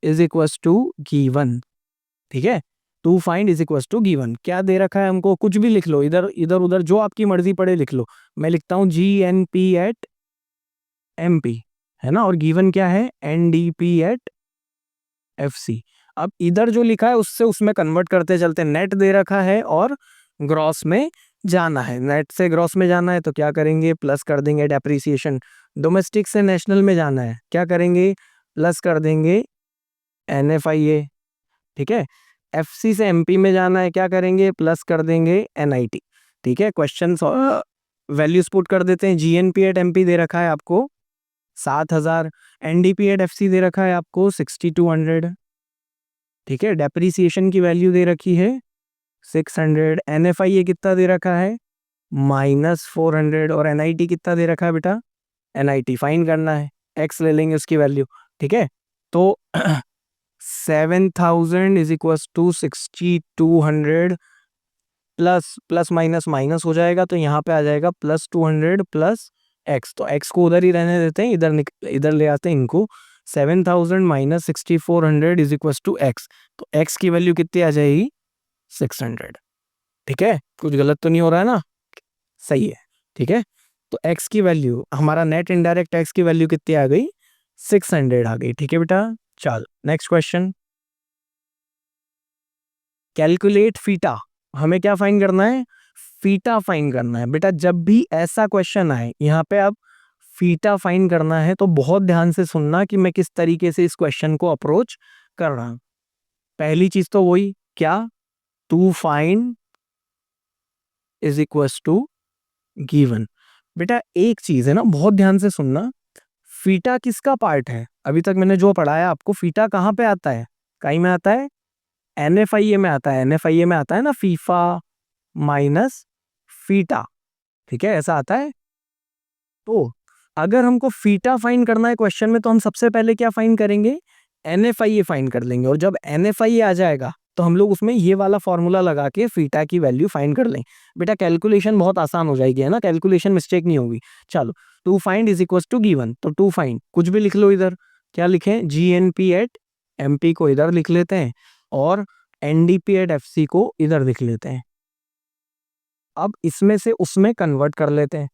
is equals to given, ठीक है, to find is equals to given, क्या दे रखा है हमको, कुछ भी लिख लो, इधर इधर उधर जो आपकी मर्जी पड़े लिख लो। मैं लिखता हूं G N P at M P, है ना, और गिवन क्या है N D P at F C. अब इधर जो लिखा है उससे उसमें कन्वर्ट करते चलते, नेट दे रखा है और ग्रॉस में जाना है, नेट से ग्रॉस में जाना है तो क्या करेंगे प्लस कर देंगे डेप्रीसिएशन, डोमेस्टिक से नेशनल में जाना है क्या करेंगे प्लस कर देंगे एनएफआईए, ठीक है, एफसी से एमपी में जाना है क्या करेंगे प्लस कर देंगे एनआईटी, ठीक है। क्वेश्चन वैल्यूज पुट कर देते हैं, जीएनपी एट एमपी दे रखा है आपको 7000, एनडीपी एट एफसी दे रखा है आपको 6200, ठीक है, डेप्रीसिएशन की वैल्यू दे रखी है 600, एनएफआईए कितना दे रखा है -400 और एनआईटी कितना दे रखा है बेटा, एनआईटी फाइंड करना है, एक्स ले लेंगे उसकी वैल्यू, ठीक है। तो 7000 is equal to 6200 plus plus minus minus हो जाएगा, तो यहाँ पे आ जाएगा +200 प्लस एक्स, तो एक्स को उधर ही रहने देते हैं, इधर ले आते हैं इनको, 7000 minus 6400 is equal to X, तो एक्स की वैल्यू कितनी आ जाएगी 600, ठीक है, कुछ गलत तो नहीं हो रहा है ना, सही है, ठीक है। तो एक्स की वैल्यू हमारा नेट इनडायरेक्ट टैक्स की वैल्यू कितनी आ गई 600 आ गई, ठीक है बेटा। चल नेक्स्ट क्वेश्चन, कैलकुलेट फीटा, हमें क्या फाइंड करना है फीटा फाइंड करना है बेटा। जब भी ऐसा क्वेश्चन आए यहाँ पे आप फीटा फाइंड करना है तो बहुत ध्यान से सुनना कि मैं किस तरीके से इस क्वेश्चन को अप्रोच कर रहा हूं। पहली चीज तो वही क्या, to find is equal to given. बेटा एक चीज है ना, बहुत ध्यान से सुनना, फीटा किसका पार्ट है, अभी तक मैंने जो पढ़ाया आपको, फीटा कहाँ पे आता है, कहीं में आता है एनएफआईए में आता है, एनएफआईए में आता है ना फीफा माइनस फीटा, ठीक है, ऐसा आता है। तो अगर हमको फीटा फाइंड करना है क्वेश्चन में तो हम सबसे पहले क्या फाइंड करेंगे एनएफआईए फाइंड कर लेंगे, और जब एनएफआईए आ जाएगा तो हम लोग उसमें ये वाला फॉर्मूला लगा के फीटा की वैल्यू फाइंड कर लें। बेटा कैलकुलेशन बहुत आसान हो जाएगी, है ना, कैलकुलेशन मिस्टेक नहीं होगी। चलो to find is equal to given, तो टू फाइंड कुछ भी लिख लो इधर, क्या लिखें जीएनपी एट एमपी को इधर लिख लेते हैं और एनडीपी एट एफसी को इधर लिख लेते हैं। अब इसमें से उसमें कन्वर्ट कर लेते हैं,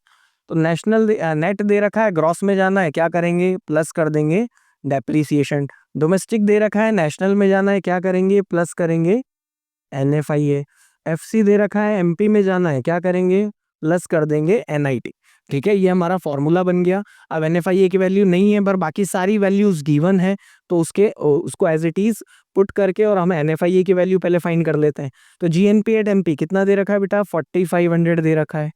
तो नेशनल नेट दे रखा है ग्रॉस में जाना है क्या करेंगे प्लस कर देंगे डेप्रीसिएशन, डोमेस्टिक दे रखा है नेशनल में जाना है क्या करेंगे प्लस करेंगे एनएफआईए, एफसी दे रखा है एमपी में जाना है क्या करेंगे प्लस कर देंगे एनआईटी, ठीक है, ये हमारा फॉर्मूला बन गया। अब एनएफआईए की वैल्यू नहीं है पर बाकी सारी वैल्यूज गिवन है, तो उसको एज इट इज पुट करके और हम एनएफआईए की वैल्यू पहले फाइंड कर लेते हैं। तो जीएनपी एट एमपी कितना दे रखा है बेटा 4500 दे रखा है,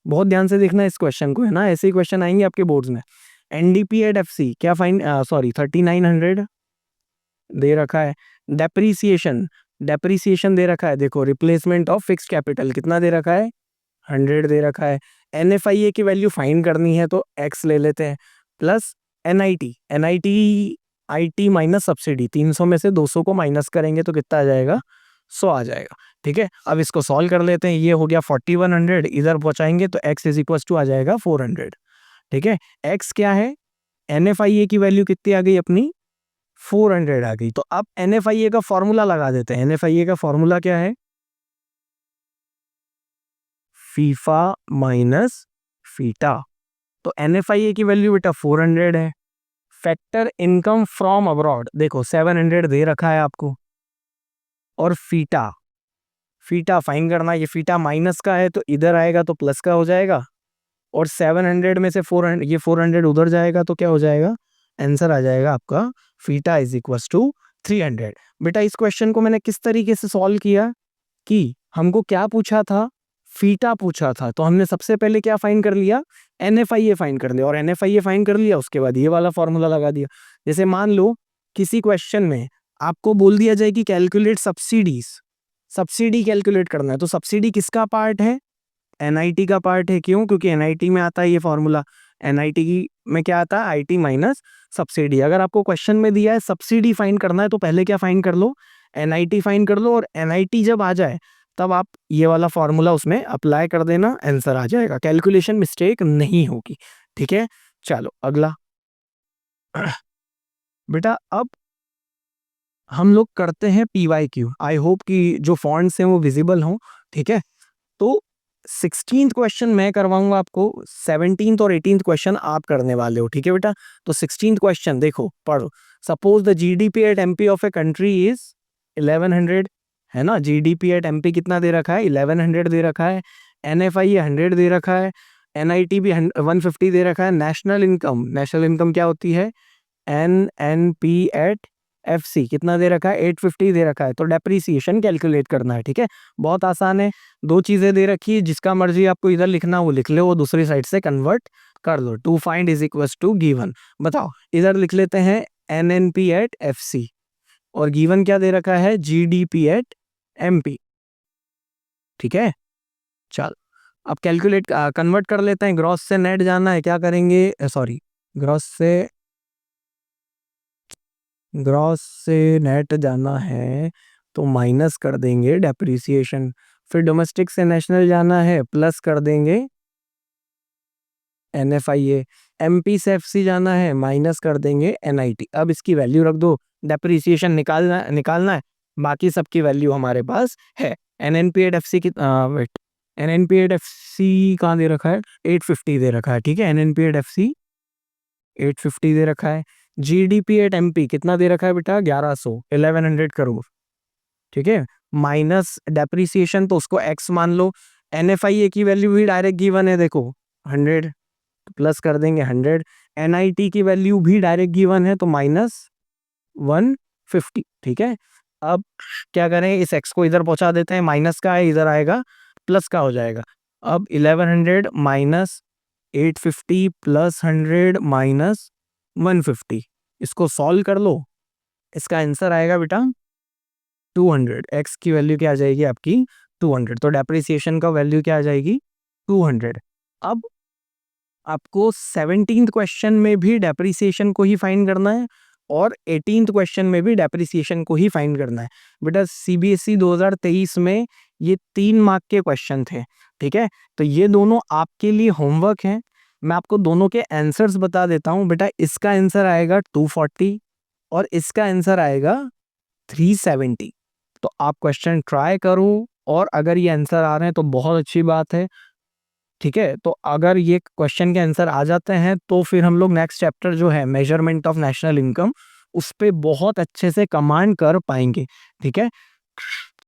बहुत ध्यान से देखना इस क्वेश्चन को, है ना, ऐसे ही क्वेश्चन आएंगे आपके बोर्ड्स में। एनडीपी एट एफसी क्या फाइन, सॉरी 3900 दे रखा है। डेप्रीसिएशन, डेप्रीसिएशन दे रखा है, देखो रिप्लेसमेंट ऑफ फिक्स्ड कैपिटल कितना दे रखा है, 100 दे रखा है। एनएफआईए की वैल्यू फाइंड करनी है तो एक्स ले लेते हैं, plus NIT, NIT IT minus subsidy, 300 में से 200 को माइनस करेंगे तो कितना आ जाएगा, 100 आ जाएगा। ठीक है, अब इसको सॉल्व कर लेते हैं, ये हो गया 4100, इधर पहुंचाएंगे तो x इज इक्वल टू आ जाएगा 400। ठीक है, x क्या है, एनएफआईए की वैल्यू कितनी आ गई अपनी, 400 आ गई। तो अब एनएफआईए का फॉर्मूला लगा देते हैं। एनएफआईए का फॉर्मूला क्या है, फीफा माइनस फीटा। तो एनएफआईए की वैल्यू बेटा 400 है। फैक्टर इनकम फ्रॉम अब्रॉड, देखो 700 दे रखा है आपको, और फीटा, फीटा फाइन करना, ये फीटा माइनस का है तो इधर आएगा तो प्लस का हो जाएगा, और 700 में से 400, ये 400 उधर जाएगा तो क्या हो जाएगा, आंसर आ जाएगा आपका फीटा इज इक्वल टू 300। बेटा इस क्वेश्चन को मैंने किस तरीके से सॉल्व किया कि हमको क्या पूछा था, फीटा पूछा था, तो हमने सबसे पहले क्या फाइंड कर लिया, एनएफआईए फाइंड कर लिया, और एनएफआईए फाइंड कर लिया उसके बाद ये वाला फॉर्मूला लगा दिया। जैसे मान लो किसी क्वेश्चन में आपको बोल दिया जाए कि कैलकुलेट सब्सिडीज, सब्सिडी कैलकुलेट करना है, तो सब्सिडी किसका पार्ट है, एनआईटी का पार्ट है। क्यों, क्योंकि एनआईटी में आता है ये फॉर्मूला, एनआईटी में क्या आता है, आईटी माइनस सब्सिडी। अगर आपको क्वेश्चन में दिया है सब्सिडी फाइंड करना है तो पहले क्या फाइंड कर लो, एनआईटी फाइंड कर लो, और एनआईटी जब आ जाए तब आप ये वाला फॉर्मूला उसमें अप्लाई कर देना, आंसर आ जाएगा, कैलकुलेशन मिस्टेक नहीं होगी। ठीक है, चलो अगला। बेटा अब हम लोग करते हैं पीवाईक्यू। आई होप कि जो फॉन्ट्स हैं वो विजिबल हों। ठीक है, तो 16th क्वेश्चन मैं करवाऊंगा आपको, 17th और 18th क्वेश्चन आप करने वाले हो। ठीक है बेटा, तो 16th क्वेश्चन देखो पढ़ो। Suppose the GDP at MP of a country is 1100, है ना, जीडीपी एट एमपी कितना दे रखा है, 1100 दे रखा है। एनएफआई 100 दे रखा है, एनआईटी भी 150 दे रखा है। नेशनल इनकम, नेशनल इनकम क्या होती है, एनएनपी एट एफसी कितना दे रखा है, 850 दे रखा है। तो डेप्रीसिएशन कैलकुलेट करना है। ठीक है, बहुत आसान है, दो चीजें दे रखी है, जिसका मर्जी आपको इधर लिखना वो लिख लो, वो दूसरी साइड से कन्वर्ट कर लो। To find is equal to given. बताओ, इधर लिख लेते हैं एनएनपी एट एफसी, और गिवन क्या दे रखा है, जीडीपी एट एमपी। ठीक है, चल अब कैलकुलेट कन्वर्ट कर लेते हैं। ग्रॉस से नेट जाना है, क्या करेंगे, सॉरी ग्रॉस से नेट जाना है तो माइनस कर देंगे डेप्रीसिएशन, फिर डोमेस्टिक से नेशनल जाना है प्लस कर देंगे एनएफआईए, एमपी से एफसी जाना है माइनस कर देंगे एनआईटी। अब इसकी वैल्यू रख दो, डेप्रीसिएशन निकालना है, बाकी सबकी वैल्यू हमारे पास है। एनएनपी एट एफसी की वेट, एनएनपी एट एफसी कहाँ दे रखा है, 850 दे रखा है। ठीक है, एनएनपी एट एफसी 850 दे रखा है। जीडीपी एट एमपी कितना दे रखा है बेटा, 1100 करोड़। ठीक है, माइनस डेप्रीसिएशन तो उसको एक्स मान लो। एनएफआईए की वैल्यू भी डायरेक्ट गिवन है, देखो 100, प्लस कर देंगे 100। एनआईटी की वैल्यू भी डायरेक्ट गिवन है तो माइनस 150। ठीक है, अब क्या करें, इस एक्स को इधर पहुंचा देते हैं, माइनस का है इधर आएगा प्लस का हो जाएगा। अब 1100 माइनस 850 प्लस 100 माइनस 150, इसको सॉल्व कर लो, इसका आंसर आएगा बेटा 200। एक्स की वैल्यू क्या आ जाएगी आपकी 200, तो डेप्रिसिएशन का वैल्यू क्या आ जाएगी 200। अब आपको 17th क्वेश्चन में भी डेप्रिसिएशन को ही फाइंड करना है, और 18th क्वेश्चन में भी डेप्रिसिएशन को ही फाइंड करना है। बेटा सीबीएसई 2023 में ये 3 मार्क के क्वेश्चन थे। ठीक है, तो ये दोनों आपके लिए होमवर्क हैं, मैं आपको दोनों के आंसर्स बता देता हूं। बेटा इसका आंसर आएगा 240 और इसका आंसर आएगा 370। तो आप क्वेश्चन ट्राई करो, और अगर ये आंसर आ रहे हैं तो बहुत अच्छी बात है। ठीक है, तो अगर ये क्वेश्चन के आंसर आ जाते हैं तो फिर हम लोग नेक्स्ट चैप्टर जो है मेजरमेंट ऑफ नेशनल इनकम, उस पे बहुत अच्छे से कमांड कर पाएंगे। ठीक है,